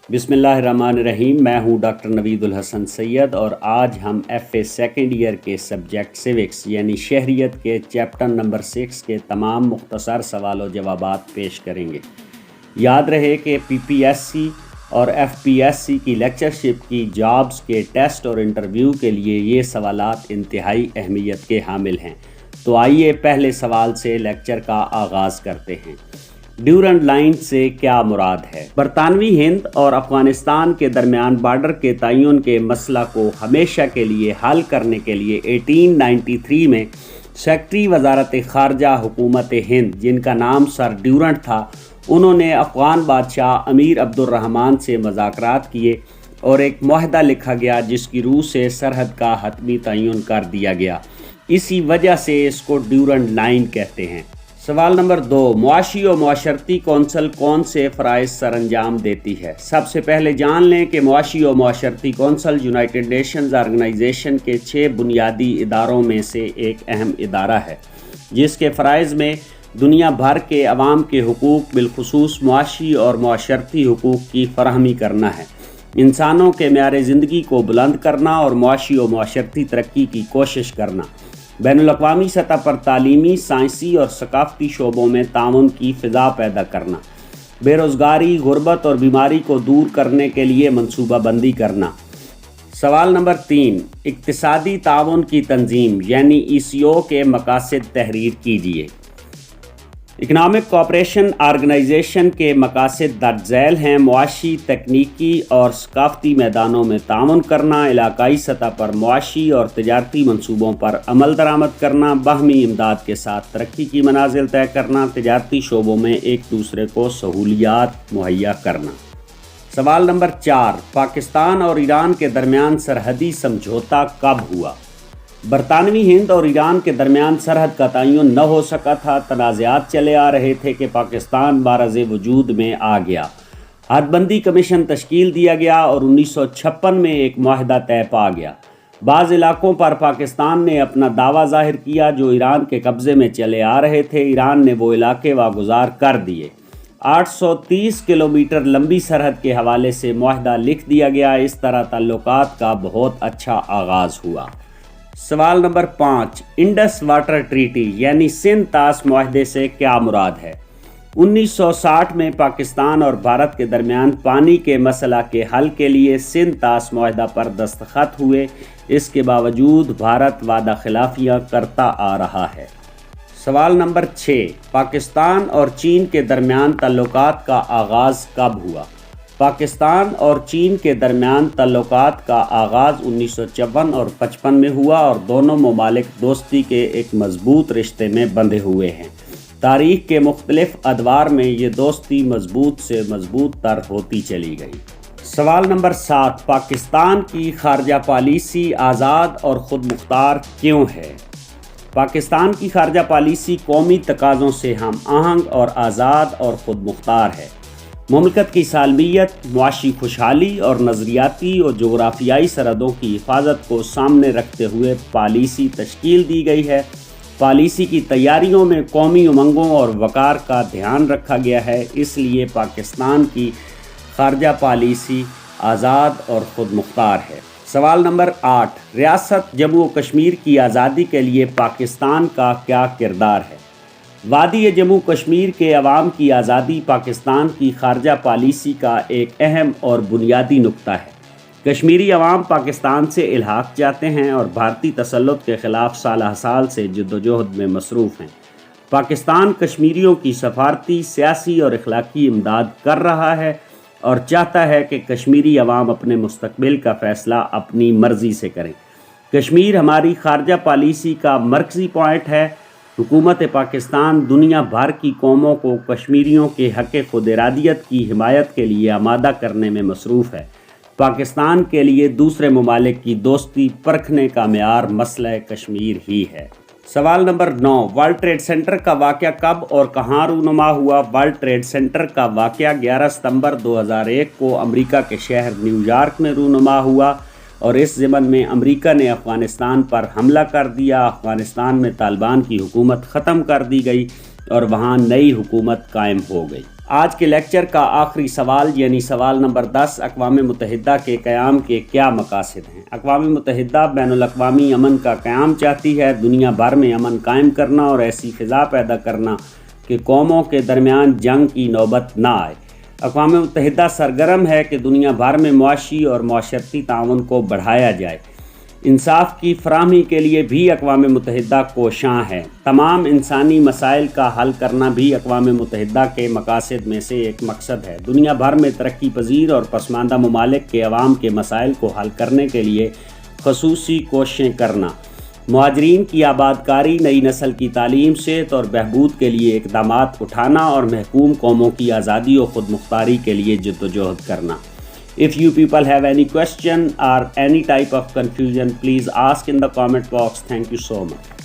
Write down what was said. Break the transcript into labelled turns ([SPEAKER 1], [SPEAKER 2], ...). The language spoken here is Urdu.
[SPEAKER 1] بسم اللہ الرحمن الرحیم۔ میں ہوں ڈاکٹر نوید الحسن سید اور آج ہم ایف اے سیکنڈ ایئر کے سبجیکٹ سیوکس یعنی شہریت کے چیپٹر نمبر 6 کے تمام مختصر سوال و جوابات پیش کریں گے۔ یاد رہے کہ پی پی ایس سی اور ایف پی ایس سی کی لیکچرشپ کی جابز کے ٹیسٹ اور انٹرویو کے لیے یہ سوالات انتہائی اہمیت کے حامل ہیں۔ تو آئیے پہلے سوال سے لیکچر کا آغاز کرتے ہیں۔ ڈیورنڈ لائن سے کیا مراد ہے؟ برطانوی ہند اور افغانستان کے درمیان بارڈر کے تعین کے مسئلہ کو ہمیشہ کے لیے حل کرنے کے لیے 1893 میں سیکرٹری وزارت خارجہ حکومت ہند، جن کا نام سر ڈیورنڈ تھا، انہوں نے افغان بادشاہ امیر عبد الرحمن سے مذاکرات کیے اور ایک معاہدہ لکھا گیا جس کی روح سے سرحد کا حتمی تعین کر دیا گیا۔ اسی وجہ سے اس کو ڈیورنڈ لائن کہتے ہیں۔ سوال نمبر 2، معاشی و معاشرتی کونسل کون سے فرائض سر انجام دیتی ہے؟ سب سے پہلے جان لیں کہ معاشی و معاشرتی کونسل یونائٹڈ نیشنز آرگنائزیشن کے 6 بنیادی اداروں میں سے ایک اہم ادارہ ہے، جس کے فرائض میں دنیا بھر کے عوام کے حقوق، بالخصوص معاشی اور معاشرتی حقوق کی فراہمی کرنا ہے، انسانوں کے معیار زندگی کو بلند کرنا اور معاشی و معاشرتی ترقی کی کوشش کرنا، بین الاقوامی سطح پر تعلیمی، سائنسی اور ثقافتی شعبوں میں تعاون کی فضا پیدا کرنا، بے روزگاری، غربت اور بیماری کو دور کرنے کے لیے منصوبہ بندی کرنا۔ سوال نمبر 3، اقتصادی تعاون کی تنظیم یعنی ECO کے مقاصد تحریر کیجیے۔ اکنامک کوآپریشن آرگنائزیشن کے مقاصد درج ذیل ہیں: معاشی، تکنیکی اور ثقافتی میدانوں میں تعاون کرنا، علاقائی سطح پر معاشی اور تجارتی منصوبوں پر عمل درآمد کرنا، باہمی امداد کے ساتھ ترقی کی منازل طے کرنا، تجارتی شعبوں میں ایک دوسرے کو سہولیات مہیا کرنا۔ سوال نمبر 4، پاکستان اور ایران کے درمیان سرحدی سمجھوتا کب ہوا؟ برطانوی ہند اور ایران کے درمیان سرحد کا تعین نہ ہو سکا تھا، تنازعات چلے آ رہے تھے کہ پاکستان معرض وجود میں آ گیا۔ حد بندی کمیشن تشکیل دیا گیا اور 1956 میں ایک معاہدہ طے پا گیا۔ بعض علاقوں پر پاکستان نے اپنا دعویٰ ظاہر کیا جو ایران کے قبضے میں چلے آ رہے تھے، ایران نے وہ علاقے واگزار کر دیے۔ 830 کلومیٹر لمبی سرحد کے حوالے سے معاہدہ لکھ دیا گیا۔ اس طرح تعلقات کا بہت اچھا آغاز ہوا۔ سوال نمبر 5، انڈس واٹر ٹریٹی یعنی سندھ طاس معاہدے سے کیا مراد ہے؟ 1960 میں پاکستان اور بھارت کے درمیان پانی کے مسئلہ کے حل کے لیے سندھ طاس معاہدہ پر دستخط ہوئے۔ اس کے باوجود بھارت وعدہ خلافیاں کرتا آ رہا ہے۔ سوال نمبر 6، پاکستان اور چین کے درمیان تعلقات کا آغاز کب ہوا؟ پاکستان اور چین کے درمیان تعلقات کا آغاز 1954 اور 55 میں ہوا اور دونوں ممالک دوستی کے ایک مضبوط رشتے میں بندھے ہوئے ہیں۔ تاریخ کے مختلف ادوار میں یہ دوستی مضبوط سے مضبوط تر ہوتی چلی گئی۔ سوال نمبر 7، پاکستان کی خارجہ پالیسی آزاد اور خود مختار کیوں ہے؟ پاکستان کی خارجہ پالیسی قومی تقاضوں سے ہم آہنگ اور آزاد اور خود مختار ہے۔ مملکت کی سالمیت، معاشی خوشحالی اور نظریاتی اور جغرافیائی سرحدوں کی حفاظت کو سامنے رکھتے ہوئے پالیسی تشکیل دی گئی ہے۔ پالیسی کی تیاریوں میں قومی امنگوں اور وقار کا دھیان رکھا گیا ہے، اس لیے پاکستان کی خارجہ پالیسی آزاد اور خود مختار ہے۔ سوال نمبر 8، ریاست جموں و کشمیر کی آزادی کے لیے پاکستان کا کیا کردار ہے؟ وادی جموں کشمیر کے عوام کی آزادی پاکستان کی خارجہ پالیسی کا ایک اہم اور بنیادی نقطہ ہے۔ کشمیری عوام پاکستان سے الحاق چاہتے ہیں اور بھارتی تسلط کے خلاف سالہ سال سے جدوجہد میں مصروف ہیں۔ پاکستان کشمیریوں کی سفارتی، سیاسی اور اخلاقی امداد کر رہا ہے اور چاہتا ہے کہ کشمیری عوام اپنے مستقبل کا فیصلہ اپنی مرضی سے کریں۔ کشمیر ہماری خارجہ پالیسی کا مرکزی پوائنٹ ہے۔ حکومت پاکستان دنیا بھر کی قوموں کو کشمیریوں کے حق خود ارادیت کی حمایت کے لیے آمادہ کرنے میں مصروف ہے۔ پاکستان کے لیے دوسرے ممالک کی دوستی پرکھنے کا معیار مسئلہ کشمیر ہی ہے۔ سوال نمبر 9، ورلڈ ٹریڈ سینٹر کا واقعہ کب اور کہاں رونما ہوا؟ ورلڈ ٹریڈ سینٹر کا واقعہ 11 ستمبر 2001 کو امریکہ کے شہر نیو یارک میں رونما ہوا۔ اور اس ضمن میں امریکہ نے افغانستان پر حملہ کر دیا، افغانستان میں طالبان کی حکومت ختم کر دی گئی اور وہاں نئی حکومت قائم ہو گئی۔ آج کے لیکچر کا آخری سوال یعنی سوال نمبر 10، اقوام متحدہ کے قیام کے کیا مقاصد ہیں؟ اقوام متحدہ بین الاقوامی امن کا قیام چاہتی ہے، دنیا بھر میں امن قائم کرنا اور ایسی فضا پیدا کرنا کہ قوموں کے درمیان جنگ کی نوبت نہ آئے۔ اقوام متحدہ سرگرم ہے کہ دنیا بھر میں معاشی اور معاشرتی تعاون کو بڑھایا جائے۔ انصاف کی فراہمی کے لیے بھی اقوام متحدہ کوشاں ہے۔ تمام انسانی مسائل کا حل کرنا بھی اقوام متحدہ کے مقاصد میں سے ایک مقصد ہے۔ دنیا بھر میں ترقی پذیر اور پسماندہ ممالک کے عوام کے مسائل کو حل کرنے کے لیے خصوصی کوششیں کرنا، مہاجرین کی آباد کاری، نئی نسل کی تعلیم، صحت اور بہبود کے لیے اقدامات اٹھانا اور محکوم قوموں کی آزادی و خود مختاری کے لیے جدوجہد کرنا۔ If you people have any question or any type of confusion, please ask in the comment box. Thank you so much.